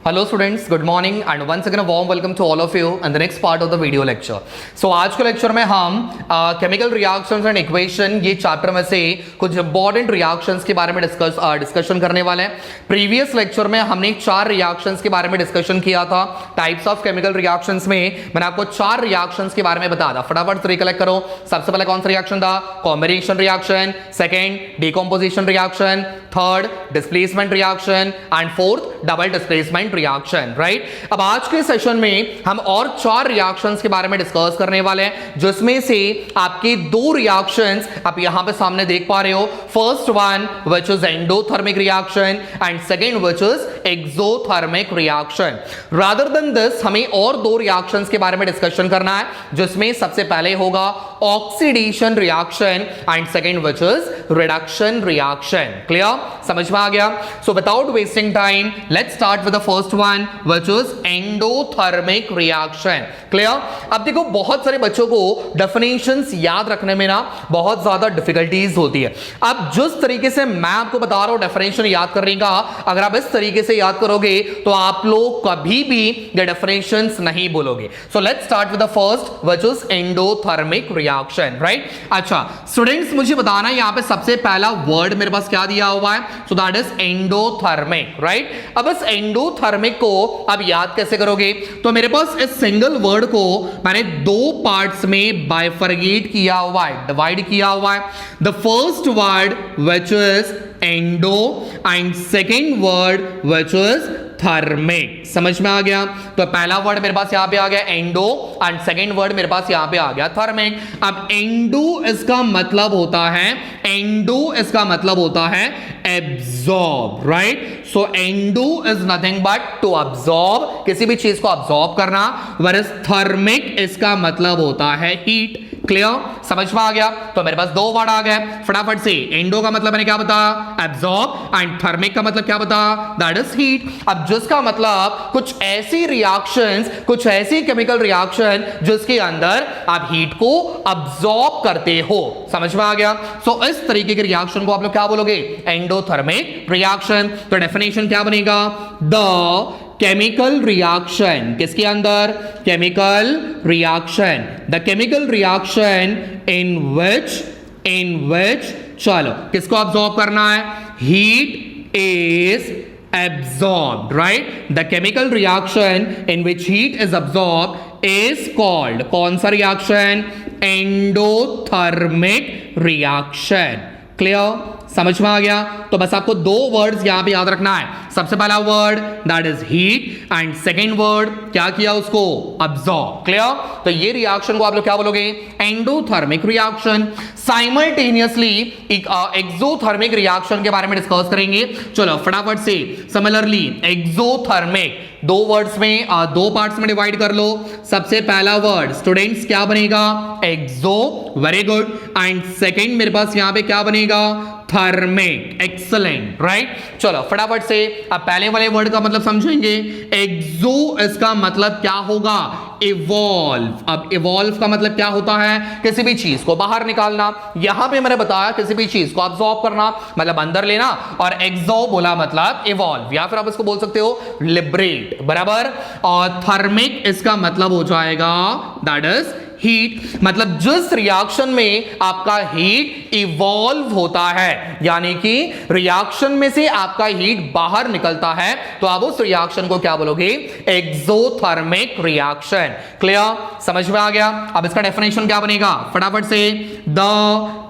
Hello students, good morning and once again a warm welcome to all of you and the next part of the video lecture. So आज के lecture में हम chemical reactions and equation ये chapter में से कुछ important reactions के बारे में डिस्कशन करने वाले हैं. प्रीवियस लेक्चर में हमने 4 रिएक्शंस के बारे में डिस्कशन किया था. टाइप्स ऑफ केमिकल रिएक्शंस में मैंने आपको 4 रिएक्शंस के बारे में बताया था. फटाफट से रिकलेक्ट करो. सबसे पहले कौन सा रिएक्शन था? Combination reaction, second decomposition reaction, third displacement reaction and fourth double displacement reaction. Right, अब आज के सेशन में हम और 4 रिएक्शंस के बारे में डिस्कस करने वाले हैं, जिसमें से आपके 2 रिएक्शंस आप यहां पे सामने देख पा रहे हो. First one which is endothermic reaction and second which is exothermic reaction. Rather than this हमें और 2 रिएक्शंस के बारे में डिस्कशन करना है, जिसमें सबसे पहले होगा oxidation reaction and second which is reduction reaction. Clear, समझ में आ गया? So without wasting time let's start with the first one which is endothermic reaction. Clear, अब देखो बहुत सारे बच्चों को डेफिनेशंस याद रखने में ना बहुत ज्यादा डिफिकल्टीज होती है. अब जिस तरीके से मैं आपको बता रहा हूं डेफिनेशन याद करने का, अगर आप इस तरीके से याद करोगे तो आप लोग कभी भी ये डेफिनेशंस नहीं बोलोगे. So let's start with the first which is endothermic reaction. Right, अच्छा स्टूडेंट्स मुझे बताना यहां पे सबसे पहला वर्ड मेरे पास क्या दिया हुआ है. So that is endothermic. Right, अब इस एंडोथर्मिक को अब याद कैसे करोगे? तो मेरे पास इस सिंगल वर्ड को मैंने 2 पार्ट्स में बाइफरगेट किया हुआ है, डिवाइड किया हुआ है. The first word which is endo and second word which is thermic. समझ में आ गया? तो पहला वर्ड मेरे पास यहां पे आ गया एंडो एंड सेकेंड वर्ड मेरे पास यहां पे आ गया थर्मिक. अब एंडो इसका मतलब होता है absorb. Right, so endo is nothing but to absorb, किसी भी चीज को अब्जॉर्ब करना. whereas थर्मिक इसका मतलब होता है हीट. क्लियर, समझ में आ गया? तो मेरे पास 2 वर्ड आ गए. फटाफट से एंडो का मतलब मैंने क्या बताया? एब्जॉर्ब. एंड थर्मिक का मतलब क्या बताया? That is heat. अब जिसका मतलब कुछ ऐसी रिएक्शंस, कुछ ऐसी केमिकल रिएक्शन जिसके अंदर आप हीट को अब्जॉर्ब करते हो. समझ में आ गया? सो इस तरीके के रिएक्शन को आप लोग क्या बोलोगे? Endothermic reaction. तो डेफिनेशन क्या बनेगा? द केमिकल रिएक्शन, किसके अंदर? Chemical reaction. The chemical reaction in which चलो किसको अब्सॉर्ब करना है? Heat is absorbed. right, the chemical reaction in which heat is absorbed is called, कौन सा रिएक्शन? Endothermic reaction. क्लियर, समझ में आ गया? तो बस आपको 2 वर्ड्स यहां पे याद रखना है. सबसे पहला word that is heat and second word क्या किया उसको? अब्सॉर्ब. क्लियर, तो ये रिएक्शन को आप लोग क्या बोलोगे? Endothermic reaction. Simultaneously exothermic reaction के बारे में डिस्कस करेंगे. चलो फटाफट से. सिमिलरली एक्सोथर्मिक 2 वर्ड्स में 2 पार्ट्स में डिवाइड कर लो. सबसे पहला वर्ड स्टूडेंट्स क्या बनेगा? Exo. Very good. And second मेरे पास यहां पे क्या बनेगा? थर्मिक. एक्सलेंट. राइट, चलो फटाफट से अब पहले वाले वर्ड का मतलब समझेंगे. एक्सो इसका मतलब क्या होगा? इवॉल्व. अब इवॉल्व का मतलब क्या होता है? किसी भी चीज को बाहर निकालना. यहां पे मैंने बताया किसी भी चीज को अब्सॉर्ब करना मतलब अंदर लेना, और एक्सो बोला मतलब इवॉल्व, या फिर आप इसको बोल सकते हो लिबरेट. बराबर. और थर्मिक इसका मतलब हो जाएगा दैट इज हीट. मतलब जिस रिएक्शन में आपका हीट इवॉल्व होता है, यानी कि रिएक्शन में से आपका हीट बाहर निकलता है, तो आप उस रिएक्शन को क्या बोलोगे? Exothermic reaction. क्लियर, समझ में आ गया? अब इसका डेफिनेशन क्या बनेगा? फटाफट से. The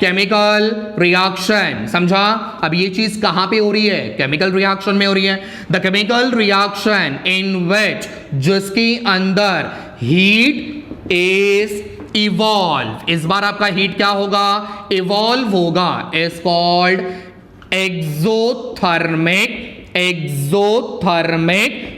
chemical reaction. समझा? अब ये चीज कहां पे हो रही है? केमिकल रिएक्शन में हो रही है. द केमिकल रिएक्शन इन विच जिसके अंदर हीट इज इवॉल्व. इस बार आपका हीट क्या होगा? इवॉल्व होगा. Is called exothermic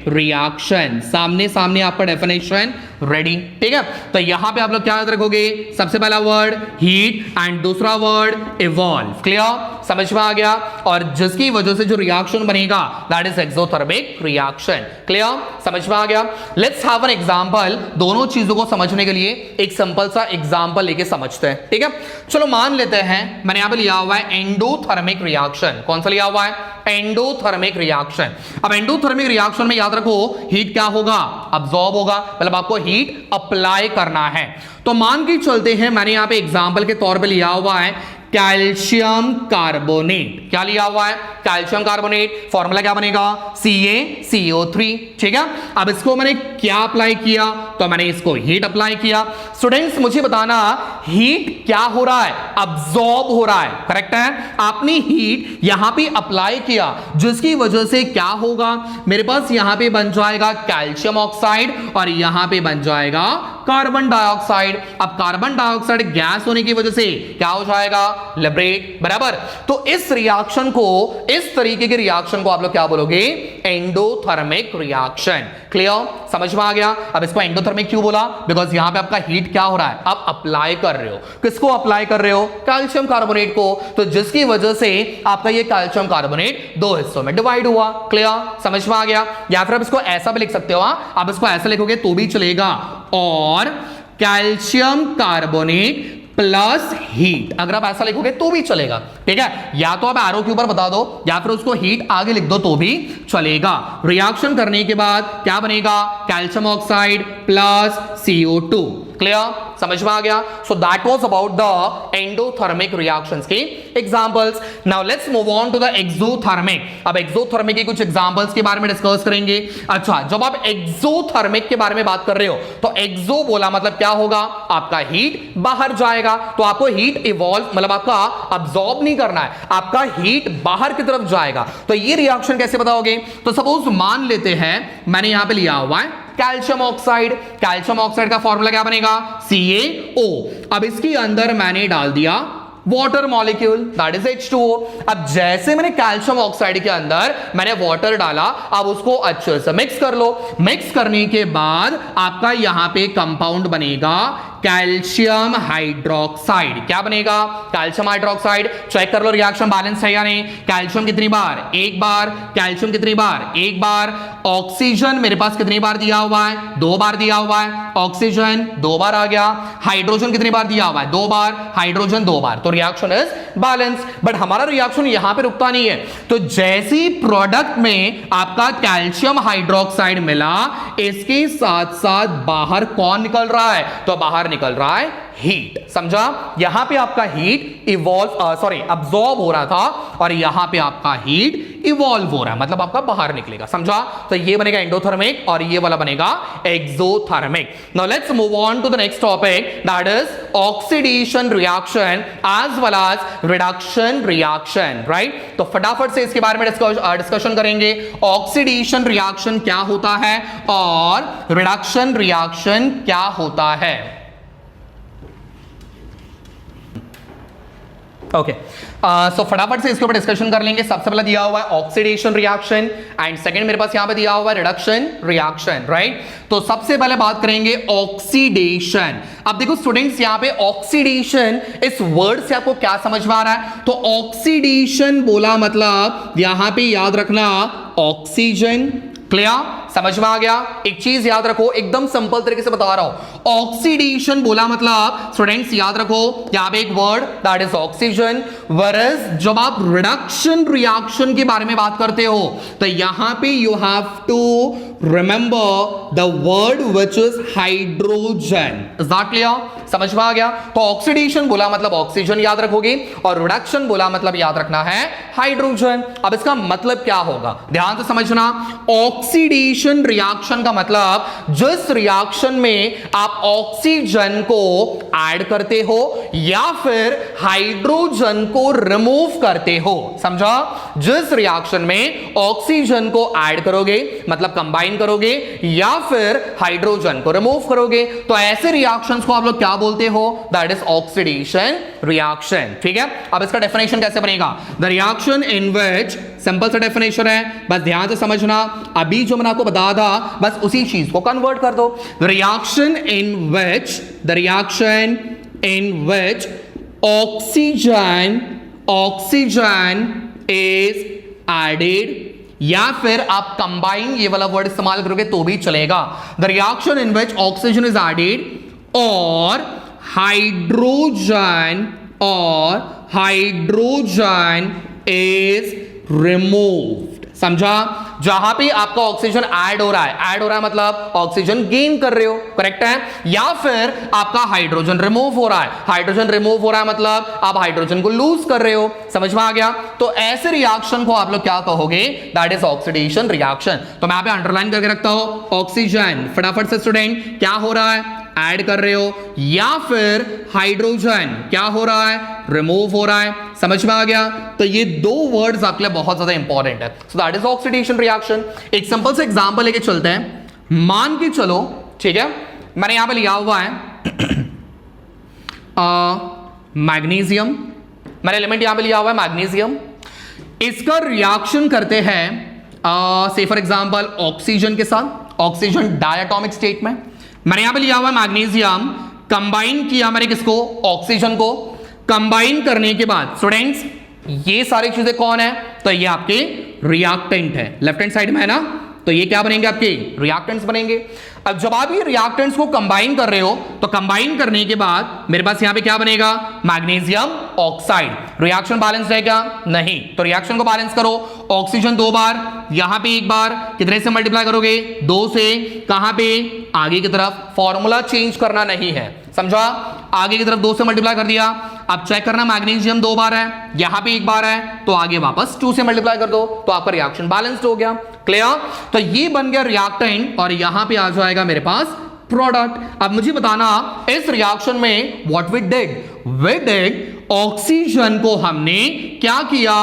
reaction. सामने सामने आपका डेफिनेशन रेडी। ठीक है, तो यहां पे आप लोग क्या याद रखोगे, सबसे पहला वर्ड हीट एंड दूसरा वर्ड इवॉल्व। क्लियर, समझ में आ गया। और जिसकी वजह से जो रिएक्शन बनेगा that is exothermic reaction. Clear, समझ में आ गया। Let's have an example. दोनों चीजों को समझने के लिए एक सिंपल सा एग्जांपल लेके समझते हैं। ठीक है, चलो मान लेते हैं मैंने यहां पे लिया हुआ है एंडोथर्मिक रिएक्शन। कौन सा लिया हुआ है, एंडोथर्मिक रिएक्शन। अब एंडोथर्मिक रिएक्शन में याद रखो हीट क्या होगा, अब्सॉर्ब होगा, मतलब आपको हीट अप्लाई करना है। तो मान के चलते हैं मैंने यहां पे एग्जांपल के तौर पे लिया हुआ है कैल्शियम कार्बोनेट। क्या लिया हुआ है, कैल्शियम कार्बोनेट। फॉर्मूला क्या बनेगा, CaCO3। ठीक है, अब इसको मैंने क्या अप्लाई किया, तो मैंने इसको हीट अप्लाई किया। स्टूडेंट्स मुझे बताना हीट क्या हो रहा है, अब्सॉर्ब हो रहा है, करेक्ट है। आपने हीट यहां पे अप्लाई किया जिसकी वजह से क्या होगा, मेरे पास यहां पे बन जाएगा कैल्शियम ऑक्साइड और यहां पे बन जाएगा कार्बन डाइऑक्साइड। अब कार्बन डाइऑक्साइड गैस होने की वजह से क्या हो जाएगा, लिबरेट, बराबर। तो इस रिएक्शन को, इस तरीके के रिएक्शन को आप लोग क्या बोलोगे, एंडोथर्मिक रिएक्शन। क्लियर, समझ में आ गया। अब इसको एंडोथर्मिक क्यों बोला, बिकॉज यहां पे आपका हीट क्या हो रहा है, आप अप्लाई कर रहे हो। किसको अप्लाई कर रहे हो, कैल्शियम कार्बोनेट को, तो जिसकी वजह से आपका ये कैल्शियम कार्बोनेट दो हिस्सों में डिवाइड हुआ। क्लियर, समझ में आ गया। या फिर आप इसको ऐसा भी लिख सकते हो, आप इसको ऐसा लिखोगे तो भी चलेगा, और कैल्शियम कार्बोनेट प्लस हीट, अगर आप ऐसा लिखोगे तो भी चलेगा। ठीक है, या तो आप एरो के ऊपर बता दो या फिर उसको हीट आगे लिख दो तो भी चलेगा। रिएक्शन करने के बाद क्या बनेगा, calcium oxide plus CO2। Clear, समझ में आ गया। So that was about the endothermic reactions के examples. Now let's move on to the exothermic. अब एक्सोथर्मिक के कुछ एग्जांपल्स के बारे में डिस्कस करेंगे। अच्छा, जब आप एक्सोथर्मिक के बारे में बात कर रहे हो तो एक्सो बोला मतलब क्या होगा, आपका हीट बाहर जाएगा। तो आपको हीट इवॉल्व मतलब आपका अब्सॉर्ब नहीं करना है, आपका हीट बाहर की तरफ जाएगा। तो ये रिएक्शन कैसे बताओगे, तो सपोज मान लेते हैं मैंने यहां पे लिया हुआ है कैल्शियम ऑक्साइड। कैल्शियम ऑक्साइड का फॉर्मूला क्या बनेगा, CaO। अब इसके अंदर मैंने डाल दिया water molecule that is H2O। अब जैसे मैंने कैल्शियम ऑक्साइड के अंदर मैंने वाटर डाला, अब उसको अच्छे से मिक्स कर लो। मिक्स करने के बाद आपका यहां पे कंपाउंड बनेगा कैल्शियम हाइड्रोक्साइड। क्या बनेगा, कैल्शियम हाइड्रोक्साइड। चेक कर लो रिएक्शन बैलेंस है या नहीं। कैल्शियम कितनी बार, एक बार। कैल्शियम कितनी बार, एक बार। ऑक्सीजन मेरे पास कितनी बार दिया हुआ है, दो बार दिया हुआ है। ऑक्सीजन दो बार आ गया। हाइड्रोजन कितनी बार दिया हुआ है, दो बार। हाइड्रोजन दो बार। तो रिएक्शन इज बैलेंस। बट हमारा रिएक्शन यहां पे रुकता नहीं है। तो जैसी प्रोडक्ट में आपका कैल्शियम हाइड्रोक्साइड मिला, इसके साथ साथ बाहर कौन निकल रहा है, तो बाहर निकल रहा है हीट। समझा, यहां पे आपका हीट अब्सॉर्ब हो रहा था और यहां पे आपका हीट इवॉल्व हो रहा है, मतलब आपका बाहर निकलेगा। समझा, तो ये बनेगा एंडोथर्मिक और ये वाला बनेगा exothermic. Now let's move on to the next topic that is oxidation reaction as well as reduction reaction. Right, तो फटाफट से इसके बारे में डिस्कशन करेंगे। ऑक्सीडेशन रिएक्शन क्या होता है और रिडक्शन रिएक्शन क्या होता है। ओके, सो फटाफट से इसके ऊपर डिस्कशन कर लेंगे। सबसे पहले दिया हुआ है ऑक्सीडेशन रिएक्शन एंड सेकंड मेरे पास यहां पे दिया हुआ है रिडक्शन रिएक्शन। राइट, तो सबसे पहले बात करेंगे ऑक्सीडेशन। अब देखो स्टूडेंट्स, यहां पे ऑक्सीडेशन इस वर्ड से आपको क्या समझ में आ रहा है, तो ऑक्सीडेशन बोला मतलब यहां पे याद रखना ऑक्सीजन। क्लियर, समझ में आ गया। एक चीज याद रखो, एकदम सिंपल तरीके से बता रहा हूं। ऑक्सीडेशन बोला मतलब स्टूडेंट्स याद रखो यहां पे एक वर्ड दैट इज ऑक्सीजन। वरस जब आप रिडक्शन रिएक्शन के बारे में बात करते हो तो यहां पे you have to remember the word which is hydrogen. Is that clear, समझ में आ गया। तो ऑक्सीडेशन बोला मतलब ऑक्सीजन याद रखोगे और रिडक्शन बोला मतलब याद रखना है हाइड्रोजन। अब इसका मतलब क्या होगा, ध्यान से समझना। ऑक्सीडेशन रिएक्शन का मतलब जिस रिएक्शन में आप ऑक्सीजन को ऐड करते हो या फिर हाइड्रोजन को रिमूव करते हो। समझा, जिस रिएक्शन में ऑक्सीजन को ऐड करोगे मतलब कंबाइन करोगे या फिर हाइड्रोजन को रिमूव करोगे, तो ऐसे रिएक्शंस को आप लोग क्या बोलते हो, दैट इज ऑक्सीडेशन रिएक्शन। ठीक है, अब इसका डेफिनेशन कैसे बनेगा, the reaction in which, simple सा डेफिनेशन है, बस ध्यान से समझना। अभी जो मैंने आपको बता था, बस उसी चीज को कन्वर्ट कर दो। Reaction in which oxygen is added, या फिर आप कंबाइन ये वाला वर्ड इस्तेमाल करोगे तो भी चलेगा। The reaction in which oxygen is added और हाइड्रोजन इज रिमूव्ड। समझा? जहां पे आपका ऑक्सीजन ऐड हो रहा है मतलब ऑक्सीजन गेन कर रहे हो, करेक्ट है। या फिर आपका हाइड्रोजन रिमूव हो रहा है मतलब आप हाइड्रोजन को लूज कर रहे हो। समझ में आ गया? तो ऐसे रिएक्शन को आप लोग क्या कहोगे? That is oxidation reaction. तो मैं यहां पे अंडरलाइन करके रखता हूं, ऑक्सीजन फटाफट से स्टूडेंट क्या हो रहा है? ऐड कर रहे हो, या फिर हाइड्रोजन क्या हो रहा है? रिमूव हो रहा है। समझ में आ गया? तो ये दो वर्ड्स आपके लिए बहुत ज्यादा इंपॉर्टेंट है। So that is oxidation reaction. एक सिंपल से एग्जांपल लेके चलते हैं। मान के चलो, ठीक है, मैंने यहां पे लिया हुआ है मैग्नीशियम, मैंने एलिमेंट यहां पे लिया हुआ है मैग्नीशियम। इसका रिएक्शन करते हैं से फॉर एग्जांपल ऑक्सीजन के साथ, ऑक्सीजन डायटोमिक स्टेट में। मैंने यहां पे लिया हुआ है मैग्नीशियम, कंबाइन किया मैंने किसको? ऑक्सीजन को। कंबाइन करने के बाद स्टूडेंट्स ये सारी चीजें कौन है? तो ये आपके रिएक्टेंट है, लेफ्ट हैंड साइड में है ना, तो ये क्या बनेंगे? आपके रिएक्टेंट्स बनेंगे। अब जब आप ये रिएक्टेंट्स को कंबाइन कर रहे हो तो कंबाइन करने के बाद मेरे पास यहां पे क्या बनेगा? Magnesium oxide. रिएक्शन बैलेंस रहेगा? नहीं। तो रिएक्शन को बैलेंस करो, ऑक्सीजन 2 बार, यहां पे 1 बार, कितने से मल्टीप्लाई करोगे? 2 से। कहां पे? आगे की तरफ। फॉर्मूला चेंज करना नहीं है, समझा? आगे की तरफ 2 से मल्टीप्लाई कर दिया। अब चेक करना, मैग्नीशियम 2 बार है, यहां पे 1 बार है, तो आगे वापस 2 से मल्टीप्लाई कर दो, तो आपका रिएक्शन बैलेंस्ड हो गया। क्लियर? तो ये बन गया रिएक्टेंट और यहां पे आ जाएगा मेरे पास प्रोडक्ट। अब मुझे बताना इस रिएक्शन में व्हाट वी डिड ऑक्सीजन को हमने क्या किया?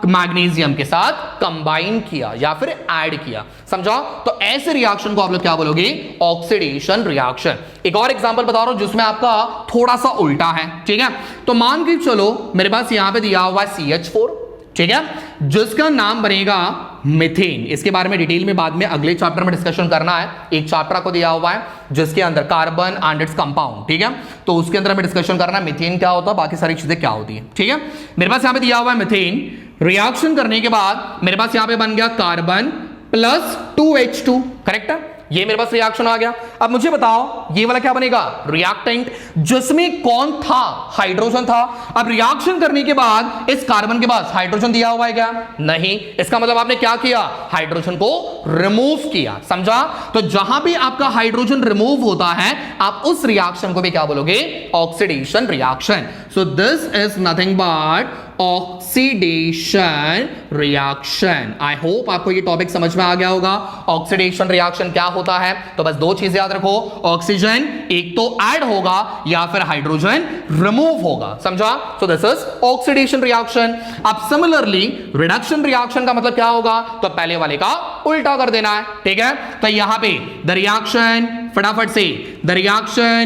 मैग्नीशियम के साथ कंबाइन किया या फिर ऐड किया। समझा? तो ऐसे रिएक्शन को आप लोग क्या बोलोगे? Oxidation reaction. एक और एग्जांपल बता रहा हूं जिसमें आपका थोड़ा सा उल्टा है, ठीक है। तो मान के चलो मेरे पास यहां पे दिया हुआ है CH4, ठीक है, जिसका नाम बनेगा मीथेन। इसके बारे में डिटेल में बाद में अगले चैप्टर में डिस्कशन करना है। एक चैप्टर को दिया हुआ है जिसके अंदर कार्बन एंड इट्स कंपाउंड, ठीक है, तो उसके अंदर हमें डिस्कशन करना है मीथेन क्या होता है, बाकी सारी चीजें क्या होती है, ठीक है। मेरे पास यहां पे दिया हुआ है मीथेन। रिएक्शन करने के बाद मेरे पास यहां पे बन गया कार्बन प्लस 2H2, करेक्ट है। ये मेरे पास रिएक्शन आ गया। अब मुझे बताओ ये वाला क्या बनेगा? रिएक्टेंट, जिसमें कौन था? हाइड्रोजन था। अब रिएक्शन करने के बाद इस कार्बन के पास हाइड्रोजन दिया हुआ है क्या? नहीं। इसका मतलब आपने क्या किया? हाइड्रोजन को रिमूव किया। समझा? तो जहां भी आपका हाइड्रोजन रिमूव होता है आप उस रिएक्शन को भी क्या बोलोगे? Oxidation reaction. So this is nothing but oxidation reaction. I hope आपको ये टॉपिक समझ में आ गया होगा। ऑक्सीडेशन रिएक्शन क्या होता है? तो बस 2 चीजें याद रखो, ऑक्सीजन एक तो ऐड होगा या फिर हाइड्रोजन रिमूव होगा। समझा? So this is oxidation reaction. अब सिमिलरली रिडक्शन रिएक्शन का मतलब क्या होगा? तो पहले वाले का उल्टा कर देना है, ठीक है। तो यहां पे द रिएक्शन, फटाफट से, द रिएक्शन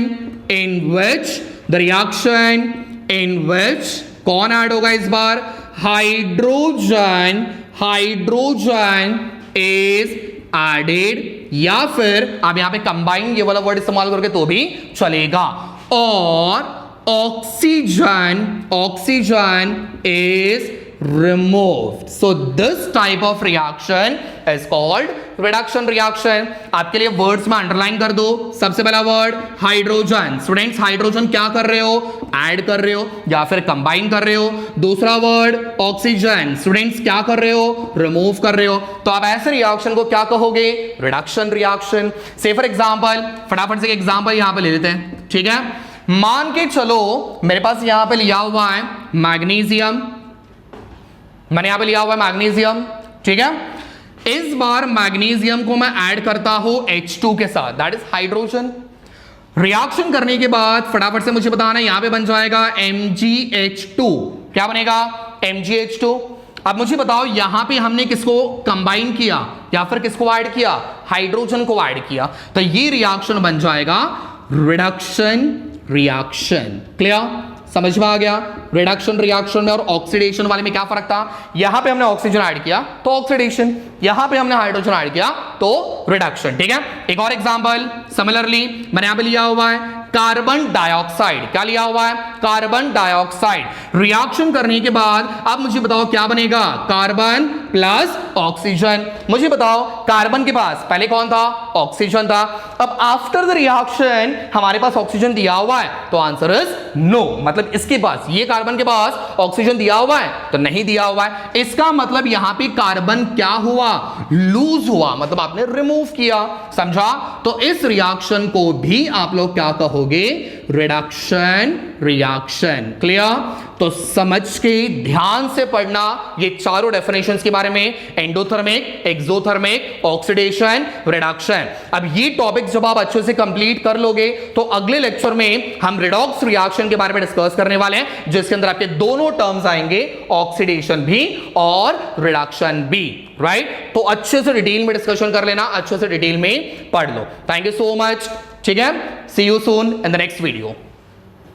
इन विच कौन ऐड होगा इस बार? हाइड्रोजन इज एडेड, या फिर आप यहां पे कंबाइन ये वाला वर्ड इस्तेमाल करके तो भी चलेगा। और oxygen is removed. So this type of reaction is called reduction reaction. आपके लिए वर्ड्स में अंडरलाइन कर दो। सबसे पहला वर्ड हाइड्रोजन। स्टूडेंट्स हाइड्रोजन क्या कर रहे हो? ऐड कर रहे हो या फिर कंबाइन कर रहे हो। दूसरा वर्ड ऑक्सीजन। स्टूडेंट्स क्या कर रहे हो? रिमूव कर रहे हो। तो आप ऐसे रिएक्शन को क्या कहोगे? Reduction reaction. से फॉर एग्जांपल, फटाफट से एग्जांपल यहां पे ले लेते हैं, ठीक है। मान के चलो मेरे पास यहां पे लिया हुआ है मैग्नीशियम, मैंने यहां पे लिया हुआ है मैग्नीशियम, ठीक है। इस बार मैग्नीशियम को मैं ऐड करता हूं H2 के साथ, दैट इज हाइड्रोजन। रिएक्शन करने के बाद फटाफट से मुझे बताना, यहां पे बन जाएगा MgH2। क्या बनेगा? MgH2। अब मुझे बताओ यहां पे हमने किसको कंबाइन किया या फिर किसको ऐड किया? हाइड्रोजन को ऐड किया। तो ये रिएक्शन बन जाएगा रिडक्शन रिएक्शन। क्लियर? समझ में आ गया? रिडक्शन रिएक्शन में और ऑक्सीडेशन वाले में क्या फर्क था? यहां पे हमने ऑक्सीजन ऐड किया तो ऑक्सीडेशन, यहां पे हमने हाइड्रोजन ऐड किया तो रिडक्शन। ठीक है, एक और एग्जांपल सिमिलरली मैंने यहां पे लिया हुआ है कार्बन डाइऑक्साइड। क्या लिया हुआ है? Carbon dioxide. रिएक्शन करने के बाद अब मुझे बताओ क्या बनेगा? Carbon plus oxygen. मुझे बताओ कार्बन के पास पहले कौन था? ऑक्सीजन था। अब आफ्टर द रिएक्शन हमारे पास ऑक्सीजन दिया हुआ है, तो आंसर इज नो। मतलब इसके पास, ये कार्बन के पास ऑक्सीजन दिया हुआ है तो नहीं दिया हुआ है। इसका मतलब यहां पे कार्बन क्या हुआ? लूज हुआ, मतलब आपने रिमूव किया। समझा? तो इस रिएक्शन को भी आप लोग क्या कहोगे? Reduction reaction. क्लियर? तो समझ के ध्यान से पढ़ना ये चारों डेफिनेशंस के बारे में, एंडोथर्मिक, एक्सोथर्मिक, ऑक्सीडेशन, रिडक्शन। अब ये टॉपिक जब आप अच्छे से कंप्लीट कर लोगे तो अगले लेक्चर में हम रिडॉक्स रिएक्शन के बारे में डिस्कस करने वाले हैं, जिसके अंदर आपके दोनों टर्म्स आएंगे, ऑक्सीडेशन भी और रिडक्शन भी। राइट? तो अच्छे से डिटेल में डिस्कशन कर लेना, अच्छे से डिटेल में पढ़ लो। Thank you so much. ठीक है, see you soon in the next video.